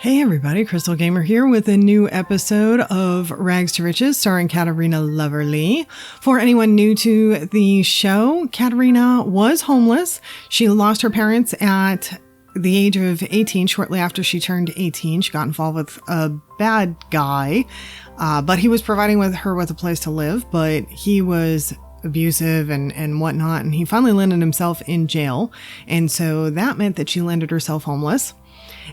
Hey everybody, Krystal Gamer here with a new episode of Rags to Riches starring Katerina Loverly. For anyone new to the show, Katerina was homeless. She lost her parents at the age of 18. Shortly after she turned 18, she got involved with a bad guy, but he was providing her with a place to live, but he was abusive and whatnot, and he finally landed himself in jail, and so that meant that she landed herself homeless.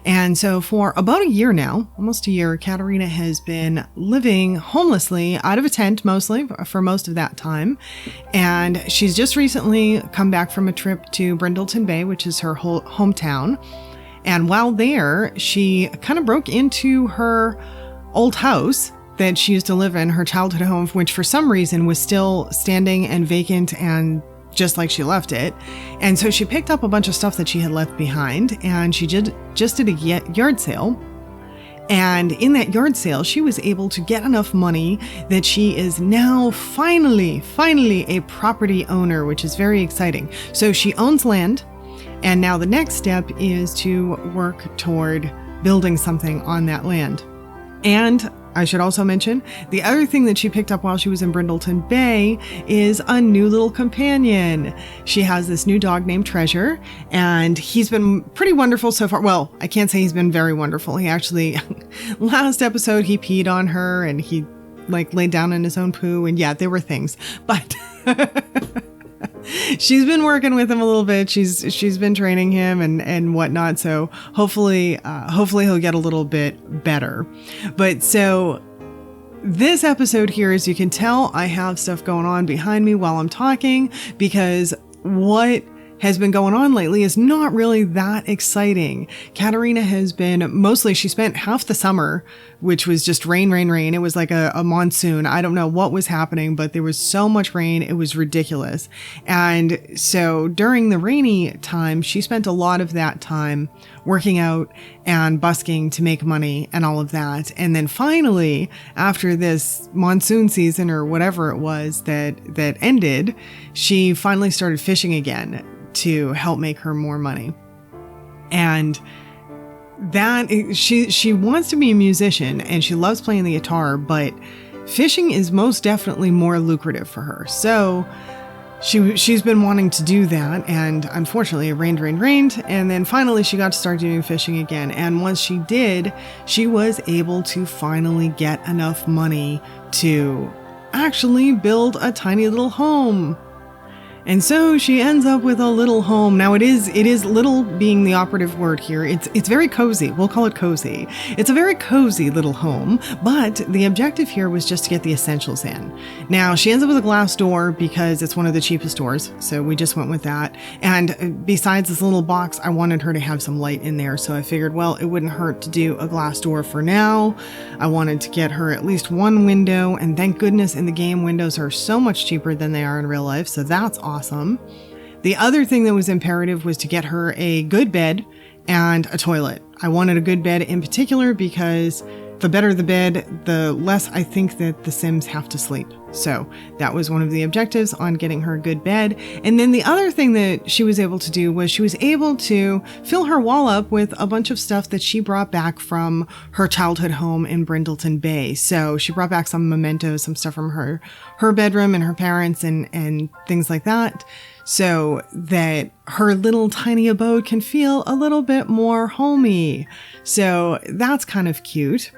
And so for about a year now, almost a year, Katerina has been living homelessly out of a tent mostly for most of that time. And she's just recently come back from a trip to Brindleton Bay, which is her hometown. And while there, she kind of broke into her old house that she used to live in, her childhood home, which for some reason was still standing and vacant and just like she left it. And so she picked up a bunch of stuff that she had left behind, and she just did a yard sale. And in that yard sale, she was able to get enough money that she is now finally a property owner, which is very exciting. So she owns land, and now the next step is to work toward building something on that land. And I should also mention, the other thing that she picked up while she was in Brindleton Bay is a new little companion. She has this new dog named Treasure, and he's been pretty wonderful so far. Well, I can't say he's been very wonderful. He actually, last episode, he peed on her and he laid down in his own poo, and yeah, there were things, but she's been working with him a little bit. She's been training him and whatnot. So hopefully he'll get a little bit better. But so this episode here, as you can tell, I have stuff going on behind me while I'm talking, because what has been going on lately is not really that exciting. Katerina has been she spent half the summer, which was just rain. It was like a monsoon. I don't know what was happening, but there was so much rain. It was ridiculous. And so during the rainy time, she spent a lot of that time working out and busking to make money and all of that. And then finally, after this monsoon season or whatever it was that ended, she finally started fishing again to help make her more money. And that she wants to be a musician and she loves playing the guitar, but fishing is most definitely more lucrative for her. So she's been wanting to do that, and unfortunately it rained, and then finally she got to start doing fishing again. And once she did, she was able to finally get enough money to actually build a tiny little home. And so she ends up with a little home. Now it is little being the operative word here. It's very cozy. We'll call it cozy. It's a very cozy little home, but the objective here was just to get the essentials in. Now she ends up with a glass door because it's one of the cheapest doors. So we just went with that. And besides this little box, I wanted her to have some light in there. So I figured, well, it wouldn't hurt to do a glass door for now. I wanted to get her at least one window, and thank goodness in the game windows are so much cheaper than they are in real life. So that's awesome. The other thing that was imperative was to get her a good bed and a toilet. I wanted a good bed in particular because the better the bed, the less I think that the Sims have to sleep. So that was one of the objectives on getting her a good bed. And then the other thing that she was able to do was she was able to fill her wall up with a bunch of stuff that she brought back from her childhood home in Brindleton Bay. So she brought back some mementos, some stuff from her bedroom and her parents and things like that, so that her little tiny abode can feel a little bit more homey. So that's kind of cute.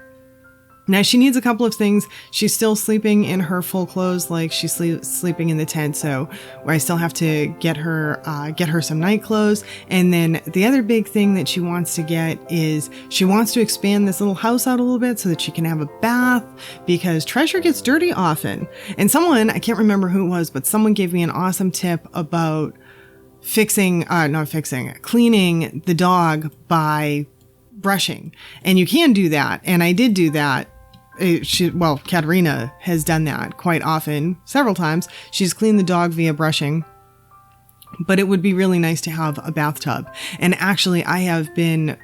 Now she needs a couple of things. She's still sleeping in her full clothes, like she's sleeping in the tent. So I still have to get her some night clothes. And then the other big thing that she wants to get is she wants to expand this little house out a little bit so that she can have a bath, because Treasure gets dirty often. And someone, I can't remember who it was, but someone gave me an awesome tip about cleaning the dog by brushing. And you can do that. And I did do that. Katerina has done that quite often, several times. She's cleaned the dog via brushing, but it would be really nice to have a bathtub. And actually, I have been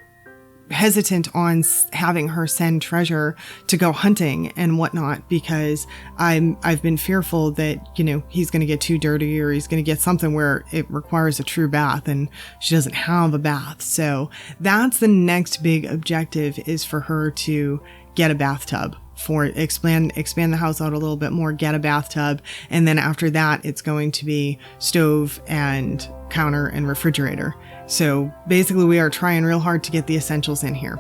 hesitant on having her send Treasure to go hunting and whatnot, because I've been fearful that, you know, he's going to get too dirty, or he's going to get something where it requires a true bath and she doesn't have a bath. So that's the next big objective, is for her to get a bathtub, for expand the house out a little bit more, get a bathtub. And then after that, it's going to be stove and counter and refrigerator. So basically we are trying real hard to get the essentials in here.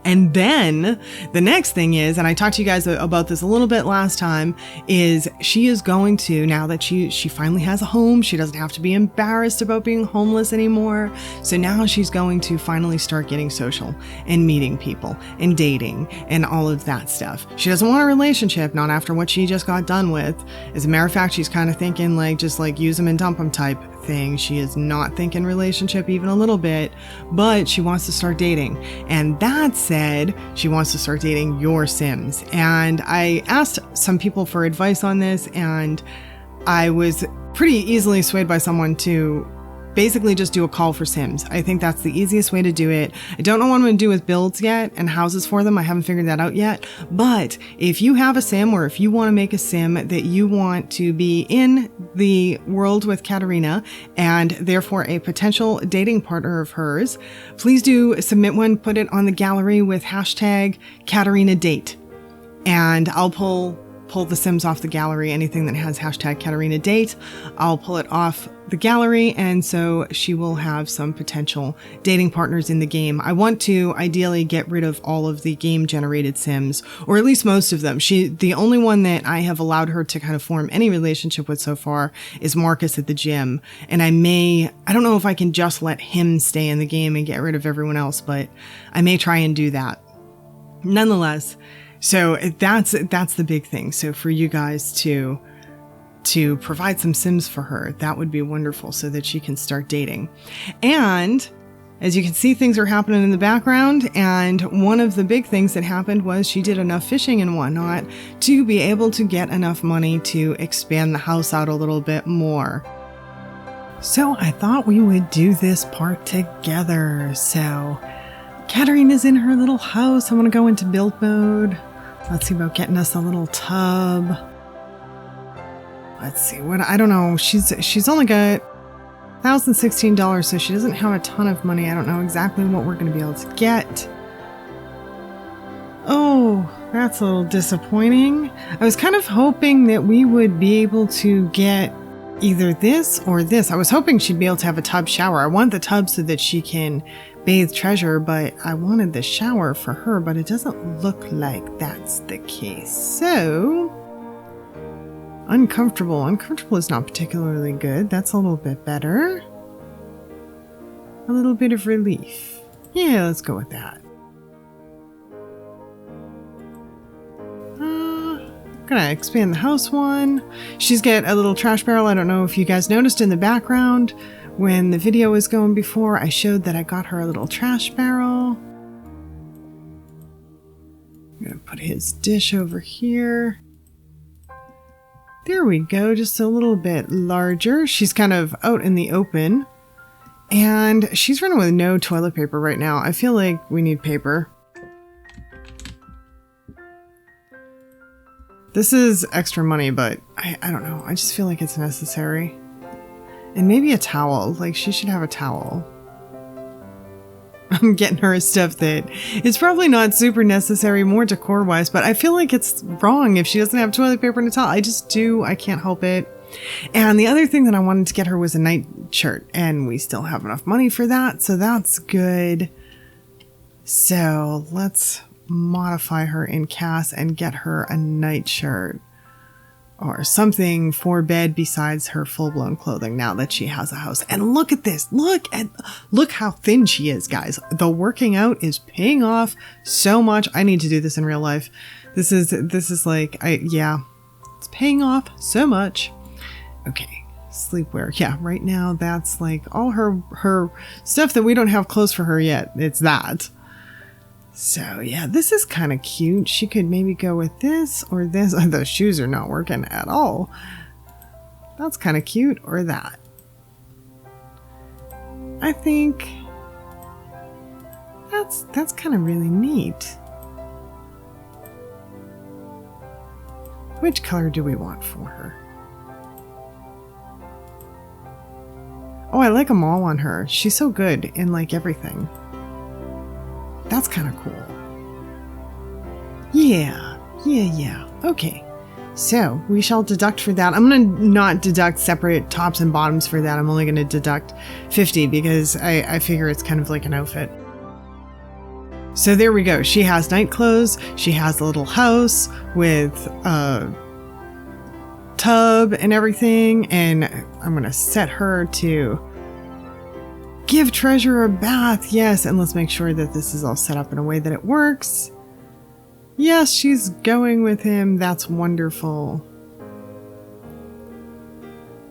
And then the next thing is, and I talked to you guys about this a little bit last time, is she is going to, now that she finally has a home, she doesn't have to be embarrassed about being homeless anymore. So now she's going to finally start getting social and meeting people and dating and all of that stuff. She doesn't want a relationship, not after what she just got done with. As a matter of fact, she's kind of thinking like just like use them and dump them type thing. She is not thinking relationship even a little bit, but she wants to start dating. And that said, she wants to start dating your Sims. And I asked some people for advice on this, and I was pretty easily swayed by someone to basically just do a call for Sims. I think that's the easiest way to do it. I don't know what I'm going to do with builds yet and houses for them. I haven't figured that out yet. But if you have a Sim, or if you want to make a Sim that you want to be in the world with Katerina and therefore a potential dating partner of hers, please do submit one, put it on the gallery with hashtag Katerina date. And I'll pull the Sims off the gallery. Anything that has hashtag Katerina date, I'll pull it off the gallery, and so she will have some potential dating partners in the game. I want to ideally get rid of all of the game generated Sims, or at least most of them. The only one that I have allowed her to kind of form any relationship with so far is Marcus at the gym. And I don't know if I can just let him stay in the game and get rid of everyone else, but I may try and do that. Nonetheless, so that's the big thing. So for you guys to provide some Sims for her, that would be wonderful, so that she can start dating. And as you can see, things are happening in the background. And one of the big things that happened was she did enough fishing and whatnot to be able to get enough money to expand the house out a little bit more. So I thought we would do this part together. So Katerina's in her little house. I want to go into build mode. Let's see about getting us a little tub. Let's see I don't know. She's only got $1,016, so she doesn't have a ton of money. I don't know exactly what we're going to be able to get. Oh, that's a little disappointing. I was kind of hoping that we would be able to get either this or this. I was hoping she'd be able to have a tub shower. I want the tub so that she can bathe Treasure, but I wanted the shower for her, but it doesn't look like that's the case. So, uncomfortable. Uncomfortable is not particularly good. That's a little bit better. A little bit of relief. Yeah, let's go with that. Gonna expand the house one. She's got a little trash barrel. I don't know if you guys noticed in the background when the video was going before, I showed that I got her a little trash barrel. I'm gonna put his dish over here. There we go, just a little bit larger. She's kind of out in the open, and she's running with no toilet paper right now. I feel like we need paper. This is extra money, but I don't know. I just feel like it's necessary. And maybe a towel. Like, she should have a towel. I'm getting her stuff that is probably not super necessary, more decor-wise, but I feel like it's wrong if she doesn't have toilet paper and a towel. I just do. I can't help it. And the other thing that I wanted to get her was a night shirt, and we still have enough money for that, so that's good. So let's modify her in CAS and get her a night shirt or something for bed besides her full-blown clothing now that she has a house. And look at this. Look how thin she is, guys. The working out is paying off so much. I need to do this in real life. This is like, yeah, it's paying off so much. Okay. Sleepwear. Yeah, right now that's like all her stuff that we don't have clothes for her yet. It's that. So yeah, this is kind of cute. She could maybe go with this or this. Oh, those shoes are not working at all. That's kind of cute. Or that. I think that's kind of really neat. Which color do we want for her? Oh, I like them all on her. She's so good in like everything. That's kind of cool. Yeah. Okay. So we shall deduct for that. I'm going to not deduct separate tops and bottoms for that. I'm only going to deduct 50 because I figure it's kind of like an outfit. So there we go. She has night clothes. She has a little house with a tub and everything. And I'm going to set her to give Treasure a bath. Yes. And let's make sure that this is all set up in a way that it works. Yes, she's going with him. That's wonderful.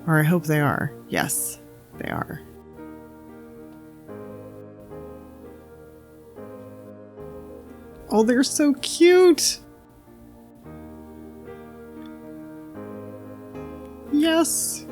Or I hope they are. Yes, they are. Oh, they're so cute. Yes.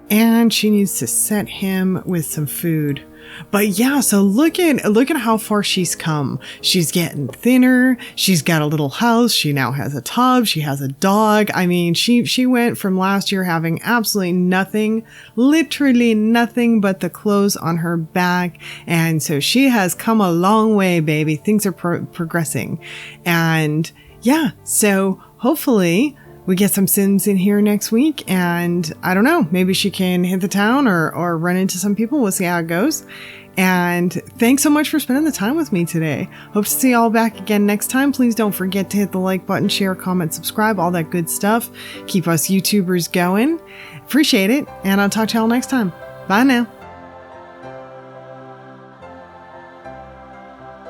And she needs to set him with some food. But yeah, so look at how far she's come. She's getting thinner. She's got a little house. She now has a tub. She has a dog. I mean, she went from last year having absolutely nothing, literally nothing but the clothes on her back. And so she has come a long way, baby. Things are progressing. And yeah, so hopefully we get some Sims in here next week, and I don't know, maybe she can hit the town or run into some people. We'll see how it goes. And thanks so much for spending the time with me today. Hope to see you all back again next time. Please don't forget to hit the like button, share, comment, subscribe, all that good stuff. Keep us YouTubers going. Appreciate it, and I'll talk to y'all next time. Bye now.